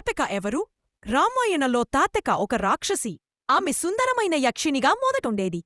తాతక ఎవరు? రామాయణంలో తాతక ఒక రాక్షసి. ఆమె సుందరమైన యక్షినిగా మొదటుండేది.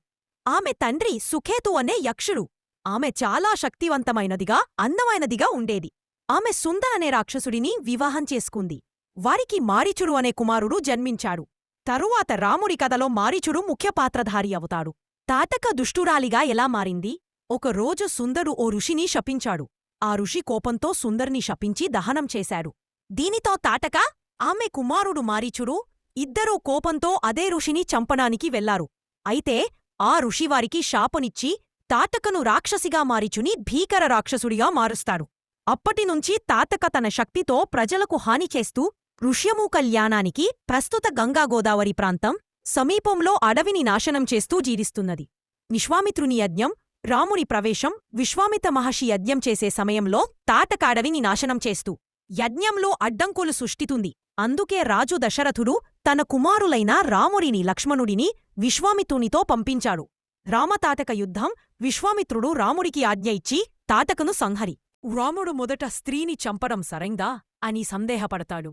ఆమె తండ్రి సుఖేతు అనే యక్షుడు. ఆమె చాలా శక్తివంతమైనదిగా, అందమైనదిగా ఉండేది. ఆమె సుందర అనే రాక్షసుడిని వివాహం చేసుకుంది. వారికి మారీచుడు అనే కుమారుడు జన్మించాడు. తరువాత రాముడి కథలో మారీచుడు ముఖ్య పాత్రధారి అవుతాడు. తాతక దుష్టురాలిగా ఎలా మారింది? ఒకరోజు సుందరు ఓ ఋషిని శపించాడు. ఆ ఋషి కోపంతో సుందర్ని శపించి దహనం చేశాడు. దీనితో తాటక, ఆమె కుమారుడు మారీచుడు ఇద్దరూ కోపంతో అదే ఋషిని చంపడానికి వెళ్లారు. అయితే ఆ ఋషివారికి శాపనిచ్చి తాటకను రాక్షసిగా మారీచుని భీకర రాక్షసుడిగా మారుస్తాడు. అప్పటినుంచి తాటక తన శక్తితో ప్రజలకు హాని చేస్తూ ఋష్యమూ కళ్యాణానికి ప్రస్తుత గంగాగోదావరి ప్రాంతం సమీపంలో అడవిని నాశనం చేస్తూ జీవిస్తున్నది. విశ్వామిత్రుని యజ్ఞం, రాముడి ప్రవేశం, విశ్వామిత్ర మహర్షి యజ్ఞం చేసే సమయంలో తాటక అడవిని నాశనం చేస్తూ యజ్ఞంలో అడ్డంకులు సృష్టిస్తుంది. అందుకే రాజు దశరథుడు తన కుమారులైన రాముడిని, లక్ష్మణుడిని విశ్వామిత్రునితో పంపించాడు. రామతాటక యుద్ధం. విశ్వామిత్రుడు రాముడికి ఆజ్ఞ ఇచ్చి తాటకను సంహరి. రాముడు మొదట స్త్రీని చంపడం సరైందా అని సందేహపడతాడు.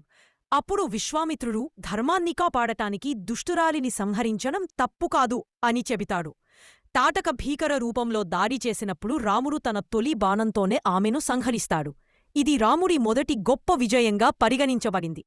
అప్పుడు విశ్వామిత్రుడు ధర్మాన్ని కాపాడటానికి దుష్టురాలిని సంహరించడం తప్పుకాదు అని చెబుతాడు. తాటక భీకర రూపంలో దాడి చేసినప్పుడు రాముడు తన తొలి బాణంతోనే ఆమెను సంహరిస్తాడు. ఇది రాముడి మొదటి గొప్ప విజయంగా పరిగణించబడింది.